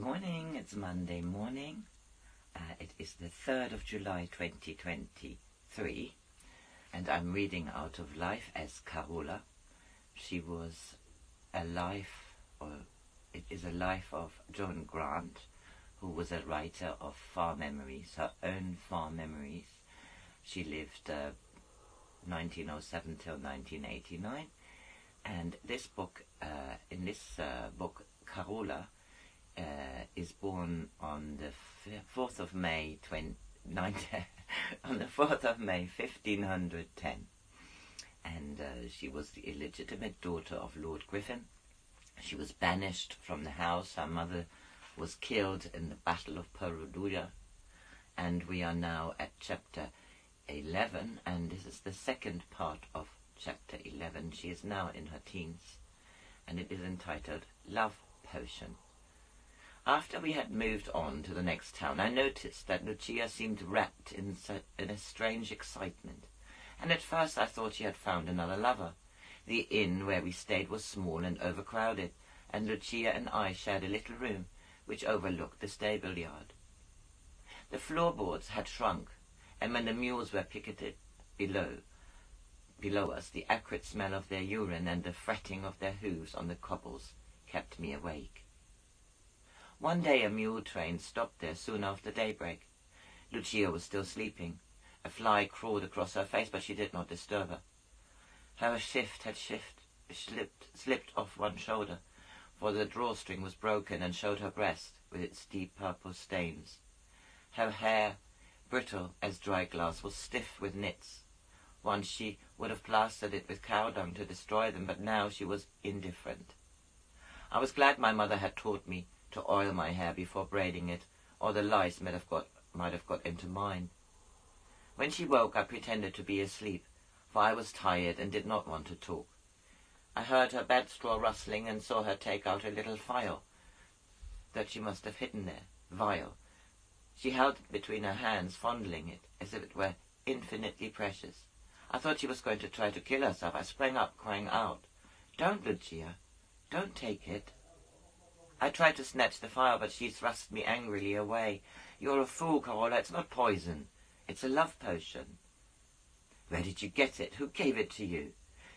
morning, it's Monday morning. It is the 3rd of July 2023, and I'm reading out of Life as Carola. She was a life, or it is a life of Joan Grant, who was a writer of far memories, her own far memories. She lived 1907 till 1989, and this book, in this book, Carola, is born on the 4th of May, on the 4th of May, 1510, and she was the illegitimate daughter of Lord Griffin. She was banished from the house. Her mother was killed in the Battle of Perugia, and we are now at chapter 11, and this is the second part of chapter 11. She is now in her teens, and it is entitled Love Potion. After we had moved on to the next town, I noticed that Lucia seemed wrapped in a strange excitement, and at first I thought she had found another lover. The inn where we stayed was small and overcrowded, and Lucia and I shared a little room which overlooked the stable yard. The floorboards had shrunk, and when the mules were picketed below us, the acrid smell of their urine and the fretting of their hooves on the cobbles kept me awake. One day a mule train stopped there soon after daybreak. Lucia was still sleeping. A fly crawled across her face, but she did not disturb her. Her shift had slipped off one shoulder, for the drawstring was broken and showed her breast with its deep purple stains. Her hair, brittle as dry glass, was stiff with nits. Once she would have plastered it with cow dung to destroy them, but now she was indifferent. I was glad my mother had taught me to oil my hair before braiding it, or the lice might have got into mine. When she woke, I pretended to be asleep, for I was tired and did not want to talk. I heard her bedstraw rustling and saw her take out a little phial that she must have hidden there. Vial. She held it between her hands, fondling it, as if it were infinitely precious. I thought she was going to try to kill herself. I sprang up, crying out, "Don't, Lucia! Don't take it!" I tried to snatch the phial, but she thrust me angrily away. "You're a fool, Carola. It's not poison. It's a love potion." "Where did you get it? Who gave it to you?"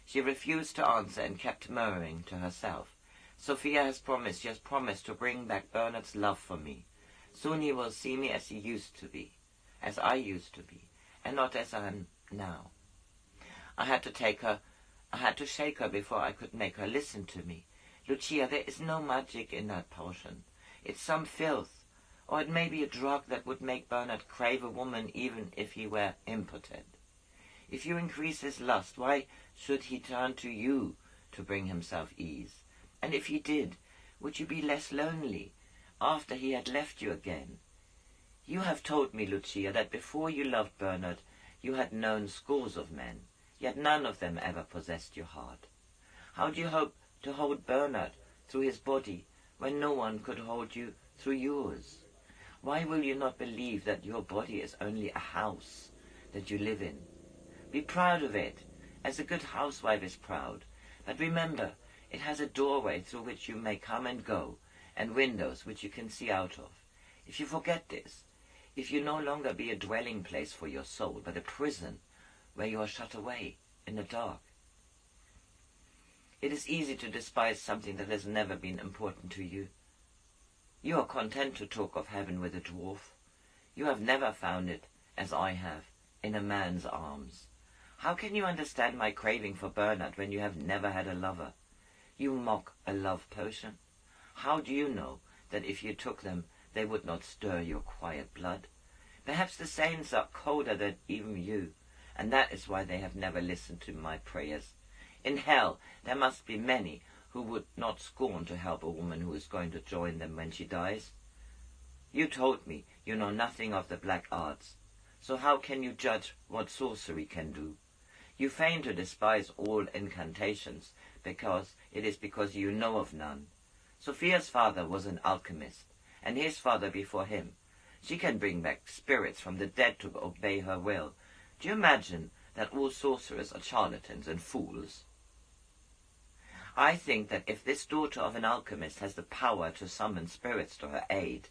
She refused to answer and kept murmuring to herself. "Sophia has promised. She has promised to bring back Bernard's love for me. Soon he will see me as he used to be, as I used to be, and not as I am now." I had to shake her before I could make her listen to me. "Lucia, there is no magic in that potion. It's some filth, or it may be a drug that would make Bernard crave a woman even if he were impotent. If you increase his lust, why should he turn to you to bring himself ease? And if he did, would you be less lonely after he had left you again? You have told me, Lucia, that before you loved Bernard, you had known scores of men, yet none of them ever possessed your heart. How do you hope to hold Bernard through his body when no one could hold you through yours? Why will you not believe that your body is only a house that you live in? Be proud of it, as a good housewife is proud, but remember, it has a doorway through which you may come and go, and windows which you can see out of. If you forget this, if you no longer be a dwelling place for your soul, but a prison where you are shut away in the dark. It is easy to despise something that has never been important to you. You are content to talk of heaven with a dwarf. You have never found it, as I have, in a man's arms. How can you understand my craving for Bernard when you have never had a lover? You mock a love potion. How do you know that if you took them, they would not stir your quiet blood? Perhaps the saints are colder than even you, and that is why they have never listened to my prayers. In hell there must be many who would not scorn to help a woman who is going to join them when she dies. You told me you know nothing of the black arts, so how can you judge what sorcery can do? You feign to despise all incantations, because you know of none. Sophia's father was an alchemist, and his father before him. She can bring back spirits from the dead to obey her will. Do you imagine that all sorcerers are charlatans and fools? I think that if this daughter of an alchemist has the power to summon spirits to her aid,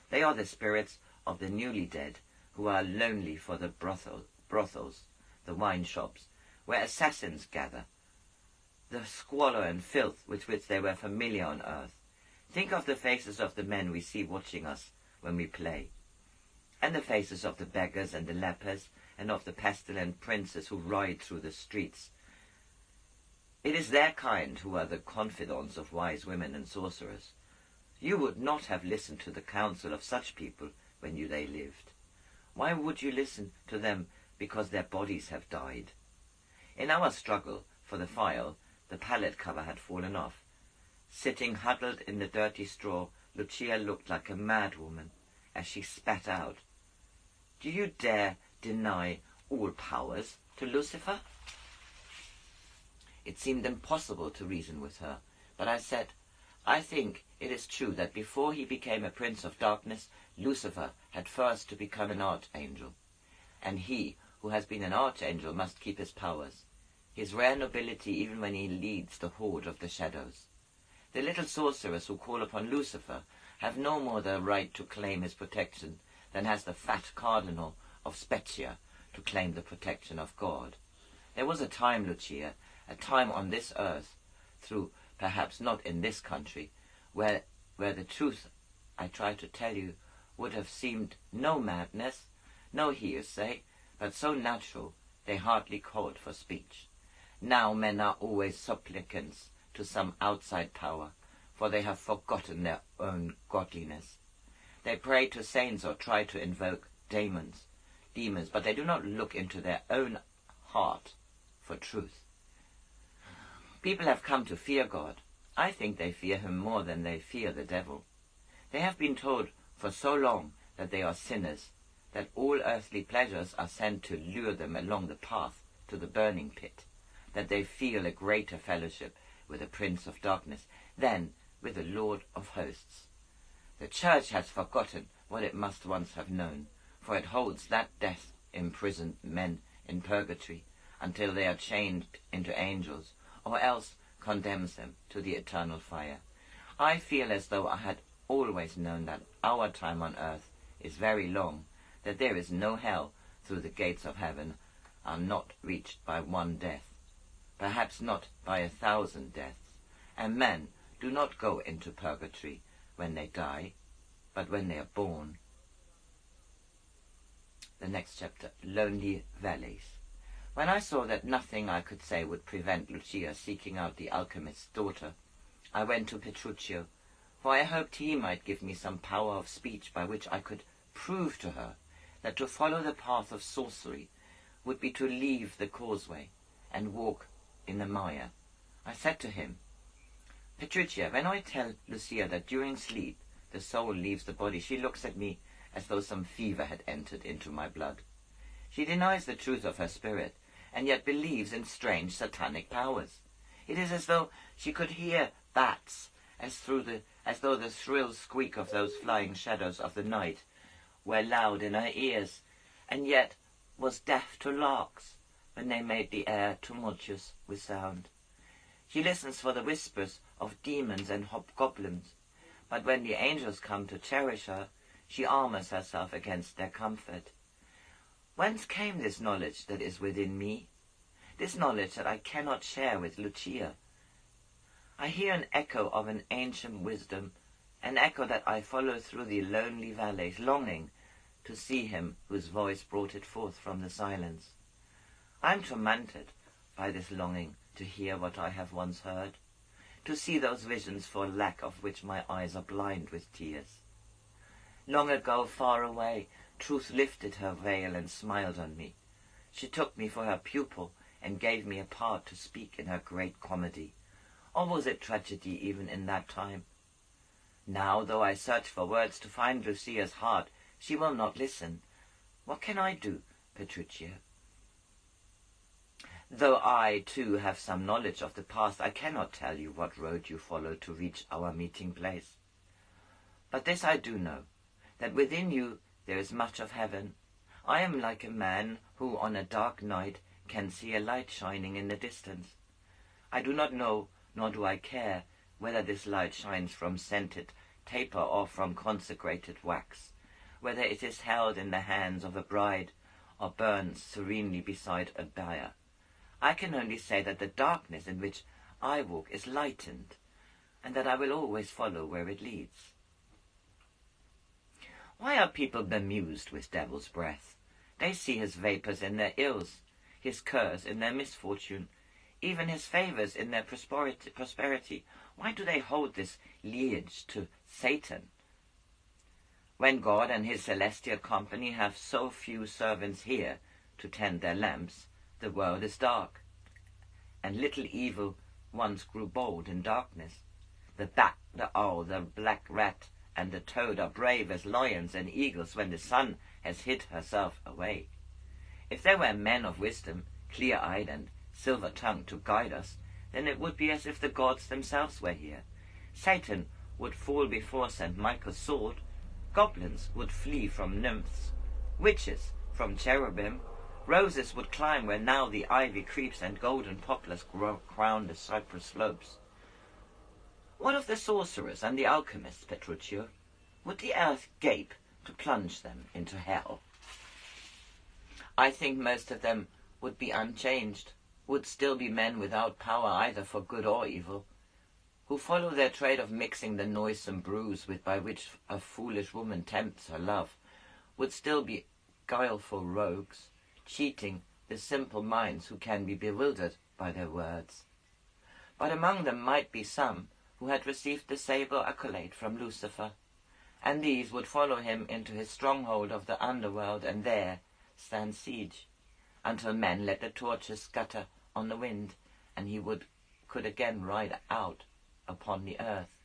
they are the spirits of the newly dead who are lonely for the brothels, the wine shops, where assassins gather, the squalor and filth with which they were familiar on earth. Think of the faces of the men we see watching us when we play, and the faces of the beggars and the lepers, and of the pestilent princes who ride through the streets. It is their kind who are the confidants of wise women and sorcerers. You would not have listened to the counsel of such people when they lived. Why would you listen to them because their bodies have died? In our struggle for the file, the pallet cover had fallen off. Sitting huddled in the dirty straw, Lucia looked like a madwoman as she spat out, "Do you dare deny all powers to Lucifer?" It seemed impossible to reason with her, but I said, "I think it is true that before he became a prince of darkness, Lucifer had first to become an archangel, and he who has been an archangel must keep his powers, his rare nobility even when he leads the horde of the shadows. The little sorcerers who call upon Lucifer have no more the right to claim his protection than has the fat cardinal of Spezia to claim the protection of God. There was a time, Lucia, a time on this earth, through perhaps not in this country, where the truth I try to tell you would have seemed no madness, no hearsay, but so natural they hardly called for speech. Now men are always supplicants to some outside power, for they have forgotten their own godliness. They pray to saints or try to invoke demons, but they do not look into their own heart for truth. People have come to fear God. I think they fear him more than they fear the devil. They have been told for so long that they are sinners, that all earthly pleasures are sent to lure them along the path to the burning pit, that they feel a greater fellowship with the Prince of Darkness than with the Lord of Hosts. The Church has forgotten what it must once have known, for it holds that death imprisoned men in purgatory until they are changed into angels, or else condemns them to the eternal fire. I feel as though I had always known that our time on earth is very long, that there is no hell through the gates of heaven are not reached by one death, perhaps not by 1,000 deaths, and men do not go into purgatory when they die, but when they are born. The next chapter, Lonely Valleys. When I saw that nothing I could say would prevent Lucia seeking out the alchemist's daughter, I went to Petruchio, for I hoped he might give me some power of speech by which I could prove to her that to follow the path of sorcery would be to leave the causeway and walk in the mire. I said to him, "Petruchio, when I tell Lucia that during sleep the soul leaves the body, she looks at me as though some fever had entered into my blood. She denies the truth of her spirit, and yet believes in strange satanic powers. It is as though she could hear bats, as though the shrill squeak of those flying shadows of the night were loud in her ears, and yet was deaf to larks when they made the air tumultuous with sound. She listens for the whispers of demons and hobgoblins, but when the angels come to cherish her, she armors herself against their comfort. Whence came this knowledge that is within me? This knowledge that I cannot share with Lucia? I hear an echo of an ancient wisdom, an echo that I follow through the lonely valleys, longing to see him whose voice brought it forth from the silence. I am tormented by this longing to hear what I have once heard, to see those visions for lack of which my eyes are blind with tears. Long ago, far away, truth lifted her veil and smiled on me. She took me for her pupil and gave me a part to speak in her great comedy. Or was it tragedy even in that time? Now, though I search for words to find Lucia's heart, she will not listen. What can I do, Petruchio? Though I, too, have some knowledge of the past, I cannot tell you what road you followed to reach our meeting place. But this I do know, that within you there is much of heaven. I am like a man who on a dark night can see a light shining in the distance. I do not know nor do I care whether this light shines from scented taper or from consecrated wax, whether it is held in the hands of a bride or burns serenely beside a bier. I can only say that the darkness in which I walk is lightened, and that I will always follow where it leads. Why are people bemused with devil's breath? They see his vapours in their ills, his curse in their misfortune, even his favours in their prosperity. Why do they hold this liege to Satan? When God and his celestial company have so few servants here to tend their lamps, the world is dark, and little evil once grew bold in darkness. The bat, the owl, the black rat, and the toad are brave as lions and eagles when the sun has hid herself away. If there were men of wisdom, clear-eyed and silver-tongued to guide us, then it would be as if the gods themselves were here. Satan would fall before St. Michael's sword, goblins would flee from nymphs, witches from cherubim, roses would climb where now the ivy creeps and golden poplars crown the cypress slopes. What of the sorcerers and the alchemists, Petruchio? Would the earth gape to plunge them into hell? I think most of them would be unchanged, would still be men without power either for good or evil, who follow their trade of mixing the noisome brews by which a foolish woman tempts her love, would still be guileful rogues, cheating the simple minds who can be bewildered by their words. But among them might be some who had received the sable accolade from Lucifer, and these would follow him into his stronghold of the underworld and there stand siege, until men let the torches scatter on the wind, and he could again ride out upon the earth.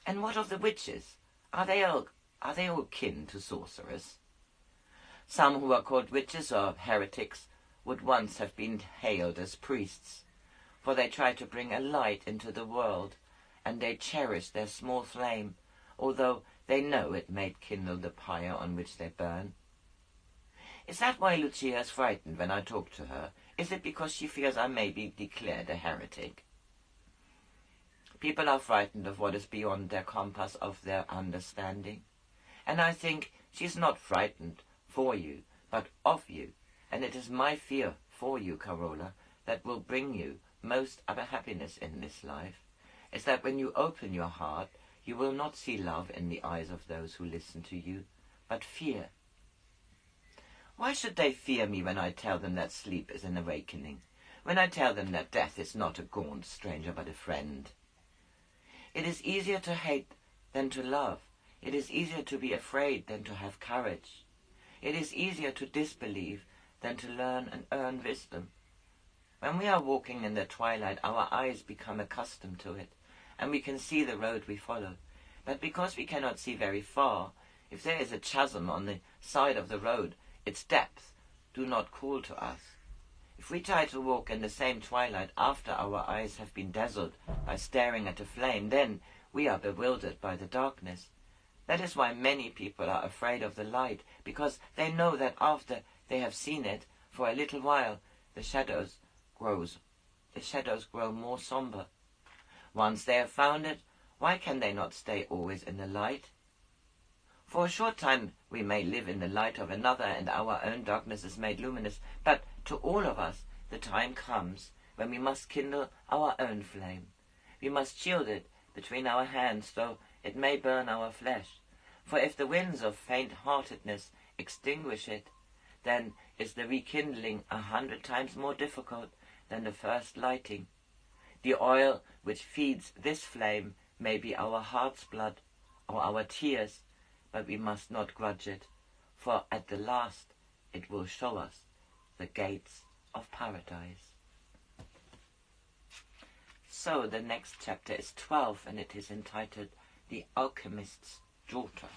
And what of the witches? Are they all kin to sorcerers? Some who are called witches or heretics would once have been hailed as priests, for they try to bring a light into the world, and they cherish their small flame, although they know it may kindle the pyre on which they burn. Is that why Lucia is frightened when I talk to her? Is it because she fears I may be declared a heretic? People are frightened of what is beyond their compass of their understanding, and I think she's not frightened for you, but of you, and it is my fear for you, Carola, that will bring you most of a happiness in this life, is that when you open your heart, you will not see love in the eyes of those who listen to you, but fear. Why should they fear me when I tell them that sleep is an awakening, when I tell them that death is not a gaunt stranger but a friend? It is easier to hate than to love. It is easier to be afraid than to have courage. It is easier to disbelieve than to learn and earn wisdom. When we are walking in the twilight, our eyes become accustomed to it, and we can see the road we follow. But because we cannot see very far, if there is a chasm on the side of the road, its depth do not call to us. If we try to walk in the same twilight after our eyes have been dazzled by staring at a flame, then we are bewildered by the darkness. That is why many people are afraid of the light, because they know that after they have seen it for a little while, the shadows grow more somber. Once they have found it, why can they not stay always in the light? For a short time we may live in the light of another, and our own darkness is made luminous, but to all of us the time comes when we must kindle our own flame. We must shield it between our hands, though it may burn our flesh. For if the winds of faint-heartedness extinguish it, then is the rekindling 100 times more difficult than the first lighting. The oil which feeds this flame may be our heart's blood or our tears, but we must not grudge it, for at the last it will show us the gates of paradise. So the next chapter is 12, and it is entitled The Alchemist's Daughter.